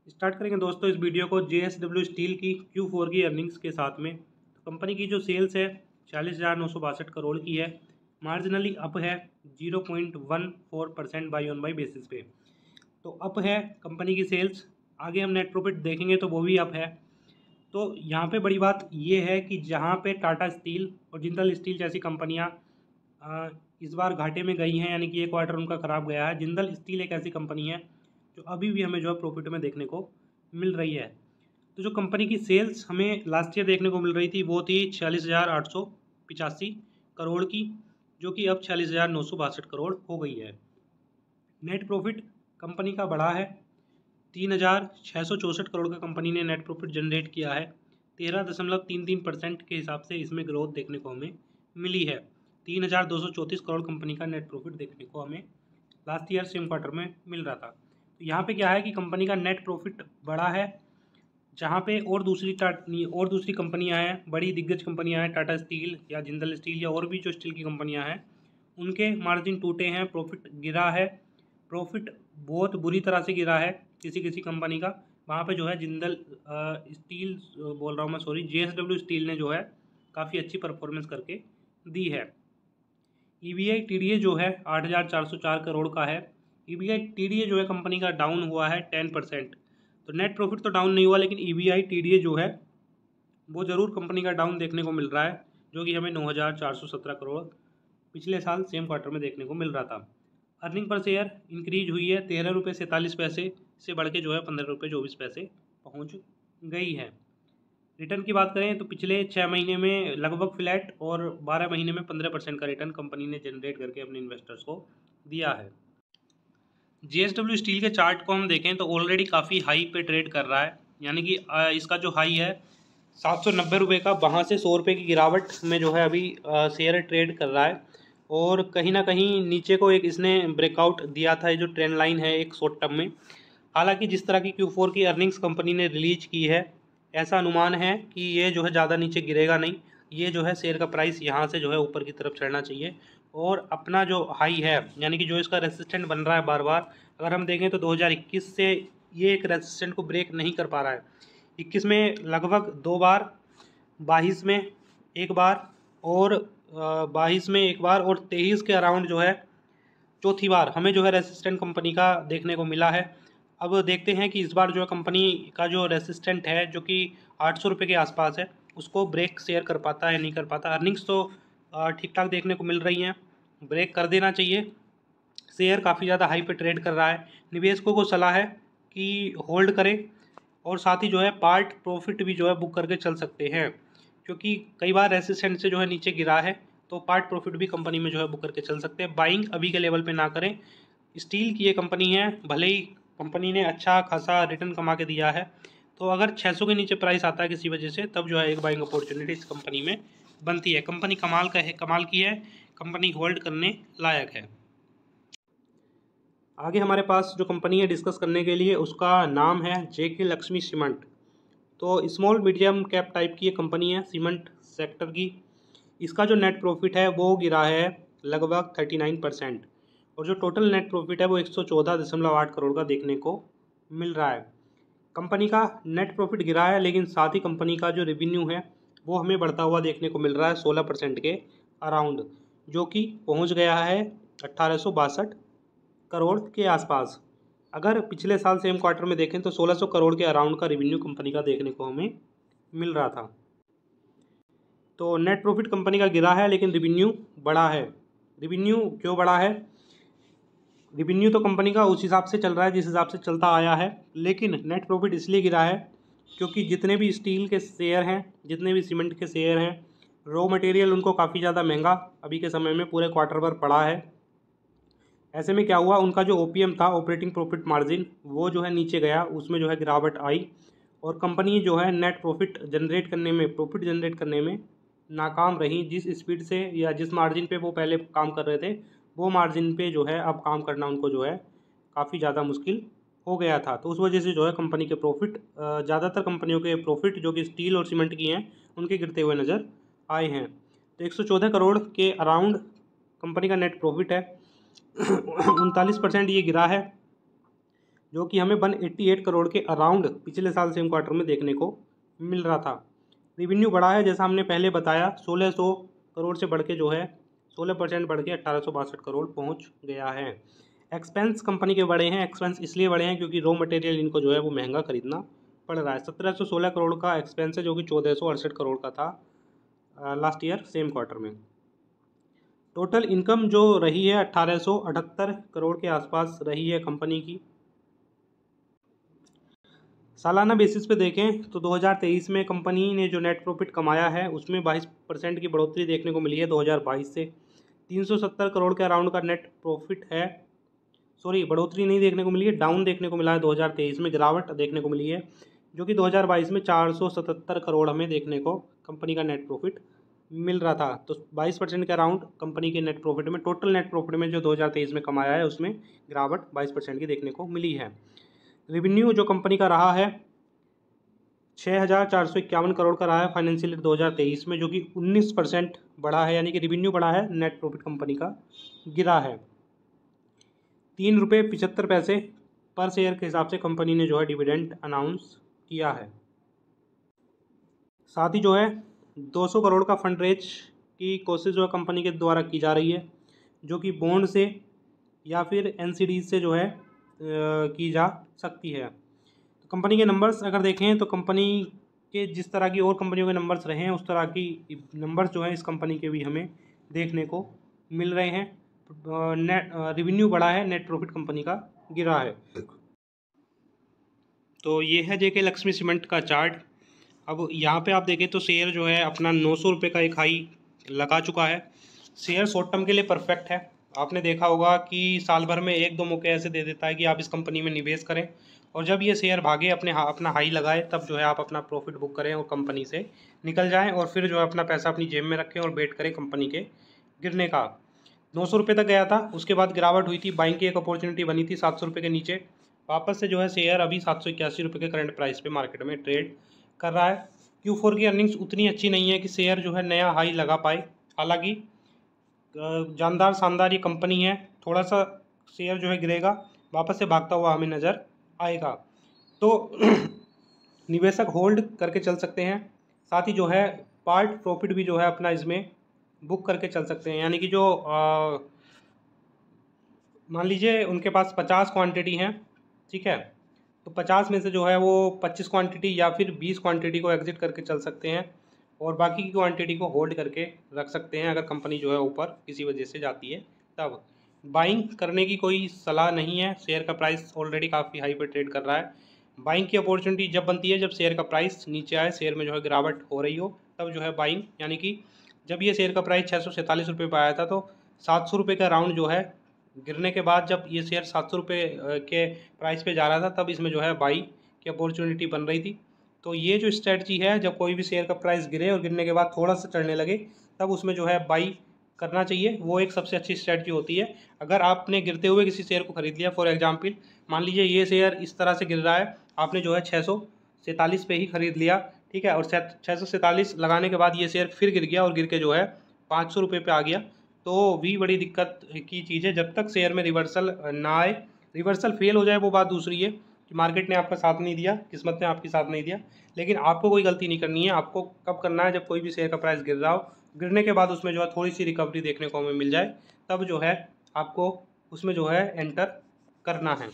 Start करेंगे दोस्तों इस वीडियो को JSW स्टील की Q4 की अर्निंग्स के साथ में। तो कंपनी की जो सेल्स है 40,962 करोड़ की है। मार्जिनली अप है 0.14% बाई ऑन बाई बेसिस पे। तो अप है कंपनी की सेल्स। आगे हम नेट प्रॉफिट देखेंगे तो वो भी अप है। तो यहाँ पे बड़ी बात ये है कि जहाँ पे टाटा स्टील और जिंदल स्टील जैसी कंपनियाँ इस बार घाटे में गई हैं, यानी कि एक क्वार्टर उनका ख़राब गया है। जिंदल स्टील एक ऐसी कंपनी है जो अभी भी हमें जो है प्रॉफिट में देखने को मिल रही है। तो जो कंपनी की सेल्स हमें लास्ट ईयर देखने को मिल रही थी वो थी 46,885 करोड़ की, जो कि अब 46,962 करोड़ हो गई है। नेट प्रॉफिट कंपनी का बढ़ा है 3,664 करोड़ का कंपनी ने नेट प्रॉफिट जनरेट किया है। 13.33% के हिसाब से इसमें ग्रोथ देखने को हमें मिली है। 3,234 करोड़ कंपनी का नेट प्रॉफिट देखने को हमें लास्ट ईयर सेम क्वार्टर में मिल रहा था। तो यहाँ पे क्या है कि कंपनी का नेट प्रॉफिट बढ़ा है, जहाँ पे और दूसरी कंपनियाँ हैं, बड़ी दिग्गज कंपनियाँ हैं, टाटा स्टील या जिंदल स्टील या और भी जो स्टील की कंपनियाँ हैं, उनके मार्जिन टूटे हैं, प्रॉफिट गिरा है। प्रॉफिट बहुत बुरी तरह से गिरा है किसी किसी कंपनी का। वहाँ पे जो है जिंदल स्टील बोल रहा हूँ मैं, सॉरी, JSW स्टील ने जो है काफ़ी अच्छी परफॉर्मेंस करके दी है। EBI TDA जो है 8,404 करोड़ का है। EBI TDA जो है कंपनी का डाउन हुआ है 10%। तो नेट प्रॉफिट तो डाउन नहीं हुआ, लेकिन EBI TDA जो है वो ज़रूर कंपनी का डाउन देखने को मिल रहा है, जो कि हमें 9,417 करोड़ पिछले साल सेम क्वार्टर में देखने को मिल रहा था। अर्निंग पर शेयर इंक्रीज हुई है 13 रुपये 47 पैसे से बढ़ के जो है 15 रुपये 24 पैसे पहुँच गई है। रिटर्न की बात करें तो पिछले 6 महीने में लगभग फ्लैट और 12 महीने में 15% का रिटर्न कंपनी ने जनरेट करके अपने इन्वेस्टर्स को दिया है। JSW स्टील के चार्ट को हम देखें तो ऑलरेडी काफ़ी हाई पे ट्रेड कर रहा है, यानी कि इसका जो हाई है 790 रुपये का, वहाँ से 100 रुपये की गिरावट में जो है अभी शेयर ट्रेड कर रहा है। और कहीं ना कहीं नीचे को एक इसने ब्रेकआउट दिया था, ये जो ट्रेंड लाइन है एक शॉर्ट टर्म में। हालांकि जिस तरह की Q4 की अर्निंग्स कंपनी ने रिलीज की है, ऐसा अनुमान है कि ये जो है ज़्यादा नीचे गिरेगा नहीं। ये जो है शेयर का प्राइस यहाँ से जो है ऊपर की तरफ चढ़ना चाहिए और अपना जो हाई है, यानी कि जो इसका रेसिस्टेंट बन रहा है बार बार, अगर हम देखें तो 2021 से ये एक रेसिस्टेंट को ब्रेक नहीं कर पा रहा है। 21 में लगभग 2 बार, 22 में एक बार और 22 में एक बार और 23 के अराउंड जो है चौथी बार हमें जो है रेसिस्टेंट कंपनी का देखने को मिला है। अब देखते हैं कि इस बार जो है कंपनी का जो रेसिस्टेंट है, जो कि 800 रुपये के आसपास है, उसको ब्रेक शेयर कर पाता है नहीं कर पाता। अर्निंग्स तो ठीक ठाक देखने को मिल रही हैं, ब्रेक कर देना चाहिए। शेयर काफ़ी ज़्यादा हाई पे ट्रेड कर रहा है। निवेशकों को सलाह है कि होल्ड करें और साथ ही जो है पार्ट प्रॉफिट भी जो है बुक करके चल सकते हैं, क्योंकि कई बार रेसिस्टेंट से जो है नीचे गिरा है, तो पार्ट प्रॉफिट भी कंपनी में जो है बुक करके चल सकते हैं। बाइंग अभी के लेवल पे ना करें। स्टील की ये कंपनी है, भले ही कंपनी ने अच्छा खासा रिटर्न कमा के दिया है, तो अगर 600 के नीचे प्राइस आता है किसी वजह से, तब जो है एक बाइंग अपॉर्चुनिटी इस कंपनी में बनती है। कंपनी कमाल की है, कंपनी होल्ड करने लायक है। आगे हमारे पास जो कंपनी है डिस्कस करने के लिए, उसका नाम है JK लक्ष्मी सीमेंट। तो स्मॉल मीडियम कैप टाइप की ये कंपनी है सीमेंट सेक्टर की। इसका जो नेट प्रॉफिट है वो गिरा है लगभग 39%, और जो टोटल नेट प्रॉफिट है वो 114.8 करोड़ का देखने को मिल रहा है। कंपनी का नेट प्रॉफिट गिरा है, लेकिन साथ ही कंपनी का जो रेवेन्यू है वो हमें बढ़ता हुआ देखने को मिल रहा है 16% के अराउंड, जो कि पहुंच गया है 1862 करोड़ के आसपास। अगर पिछले साल सेम क्वार्टर में देखें तो 1600 करोड़ के अराउंड का रेवेन्यू कंपनी का देखने को हमें मिल रहा था। तो नेट प्रॉफिट कंपनी का गिरा है, लेकिन रेवेन्यू बढ़ा है। रेवेन्यू क्यों बढ़ा है? रेवेन्यू तो कंपनी का उस हिसाब से चल रहा है जिस हिसाब से चलता आया है, लेकिन नेट प्रॉफिट इसलिए गिरा है क्योंकि जितने भी स्टील के शेयर हैं, जितने भी सीमेंट के शेयर हैं, रॉ मटेरियल उनको काफ़ी ज़्यादा महंगा अभी के समय में पूरे क्वार्टर पर पड़ा है। ऐसे में क्या हुआ, उनका जो OPM था, ऑपरेटिंग प्रॉफिट मार्जिन, वो जो है नीचे गया, उसमें जो है गिरावट आई और कंपनी जो है नेट प्रॉफिट जनरेट करने में नाकाम रही। जिस स्पीड से या जिस मार्जिन पे वो पहले काम कर रहे थे, वो मार्जिन पे जो है अब काम करना उनको जो है काफ़ी ज़्यादा मुश्किल हो गया था। तो उस वजह से जो है कंपनी के प्रॉफिट, ज़्यादातर कंपनियों के प्रॉफिट जो कि स्टील और सीमेंट की हैं, उनके गिरते हुए नज़र आए हैं। तो 114 करोड़ के अराउंड कंपनी का नेट प्रॉफिट है। 39% ये गिरा है। जो कि हमें 188 करोड़ के अराउंड पिछले साल सेम क्वार्टर में देखने को मिल रहा था। रेवेन्यू बढ़ा है, जैसा हमने पहले बताया, 1600 करोड़ से बढ़ के जो है 16% बढ़ के 1862 करोड़ पहुंच गया है। एक्सपेंस कंपनी के बढ़े हैं। एक्सपेंस इसलिए बढ़े हैं क्योंकि रॉ मटेरियल इनको जो है वो महंगा खरीदना पड़ रहा है। 1716 करोड़ का एक्सपेंस है, जो कि 1468 करोड़ का था लास्ट ईयर सेम क्वार्टर में। टोटल इनकम जो रही है 1878 करोड़ के आसपास रही है कंपनी की। सालाना बेसिस पे देखें तो 2023 में कंपनी ने जो नेट प्रॉफिट कमाया है उसमें 22% की बढ़ोतरी देखने को मिली है 2022 से। 370 करोड़ के अराउंड का नेट प्रॉफिट है। सॉरी, बढ़ोतरी नहीं देखने को मिली है, डाउन देखने को मिला है। 2023 में गिरावट देखने को मिली है, जो कि 2022 में 477 करोड़ हमें देखने को कंपनी का नेट प्रॉफिट मिल रहा था। तो 22% के अराउंड कंपनी के नेट प्रॉफिट में, टोटल नेट प्रॉफिट में जो 2023 में कमाया है उसमें गिरावट 22% की देखने को मिली है। रेवेन्यू जो कंपनी का रहा है 6451 करोड़ का रहा है फाइनेंशियल ईयर 2023 में, जो कि 19% बढ़ा है, यानी कि रेवेन्यू बढ़ा है, नेट प्रॉफिट कंपनी का गिरा है। 3.75 पर शेयर के हिसाब से कंपनी ने जो है डिविडेंड अनाउंस किया है। साथ ही जो है 200 करोड़ का फंड रेज की कोशिश जो है कंपनी के द्वारा की जा रही है, जो कि बॉन्ड से या फिर NCD से जो है की जा सकती है। तो कंपनी के नंबर्स अगर देखें तो कंपनी के जिस तरह की और कंपनियों के नंबर्स रहे हैं उस तरह की नंबर्स जो है इस कंपनी के भी हमें देखने को मिल रहे हैं। नेट रेवेन्यू बढ़ा है, नेट प्रॉफिट कंपनी का गिरा है। तो ये है JK लक्ष्मी सीमेंट का चार्ट। अब यहाँ पे आप देखें तो शेयर जो है अपना 900 रुपये का एक हाई लगा चुका है। शेयर शॉर्ट टर्म के लिए परफेक्ट है। आपने देखा होगा कि साल भर में 1-2 मौके ऐसे दे देता है कि आप इस कंपनी में निवेश करें, और जब ये शेयर भागे अपना हाई लगाए तब जो है आप अपना प्रॉफिट बुक करें और कंपनी से निकल जाएं, और फिर जो है अपना पैसा अपनी जेब में रखें और वेट करें कंपनी के गिरने का। 900 रुपये तक गया था, उसके बाद गिरावट हुई थी, बाइंग की एक अपॉर्चुनिटी बनी थी 700 रुपये के नीचे। वापस से जो है शेयर अभी 781 रुपये के करंट प्राइस पे मार्केट में ट्रेड कर रहा है। Q4 की अर्निंग्स उतनी अच्छी नहीं है कि शेयर जो है नया हाई लगा पाए। हालांकि जानदार शानदार ये कंपनी है, थोड़ा सा शेयर जो है गिरेगा, वापस से भागता हुआ हमें नज़र आएगा। तो निवेशक होल्ड करके चल सकते हैं। साथ ही जो है पार्ट प्रॉफिट भी जो है अपना इसमें बुक करके चल सकते हैं, यानी कि जो मान लीजिए उनके पास 50 क्वांटिटी हैं, ठीक है, तो 50 में से जो है वो 25 क्वांटिटी या फिर 20 क्वांटिटी को एग्जिट करके चल सकते हैं, और बाकी की क्वांटिटी को होल्ड करके रख सकते हैं। अगर कंपनी जो है ऊपर किसी वजह से जाती है तब बाइंग करने की कोई सलाह नहीं है। शेयर का प्राइस ऑलरेडी काफ़ी हाई पर ट्रेड कर रहा है। बाइंग की अपॉर्चुनिटी जब बनती है जब शेयर का प्राइस नीचे आए, शेयर में जो है गिरावट हो रही हो, तब जो है बाइंग, यानी कि जब ये शेयर का प्राइस 647 रुपये पर आया था तो 700 रुपये का राउंड जो है गिरने के बाद जब ये शेयर 700 रुपये के प्राइस पे जा रहा था तब इसमें जो है बाई की अपॉर्चुनिटी बन रही थी। तो ये जो स्ट्रेटजी है, जब कोई भी शेयर का प्राइस गिरे और गिरने के बाद थोड़ा सा चढ़ने लगे तब उसमें जो है बाई करना चाहिए, वो एक सबसे अच्छी स्ट्रेटजी होती है। अगर आपने गिरते हुए किसी शेयर को खरीद लिया, फॉर एग्जांपल मान लीजिए ये शेयर इस तरह से गिर रहा है, आपने जो है 647 पे ही खरीद लिया, ठीक है, और 647 लगाने के बाद ये शेयर फिर गिर गया और गिर के जो है 500 रुपये पे आ गया, तो भी बड़ी दिक्कत की चीज़ है। जब तक शेयर में रिवर्सल ना आए, रिवर्सल फेल हो जाए वो बात दूसरी है कि मार्केट ने आपका साथ नहीं दिया, किस्मत ने आपकी साथ नहीं दिया, लेकिन आपको कोई गलती नहीं करनी है। आपको कब करना है, जब कोई भी शेयर का प्राइस गिर रहा हो, गिरने के बाद उसमें जो है थोड़ी सी रिकवरी देखने को हमें मिल जाए, तब जो है आपको उसमें जो है एंटर करना है।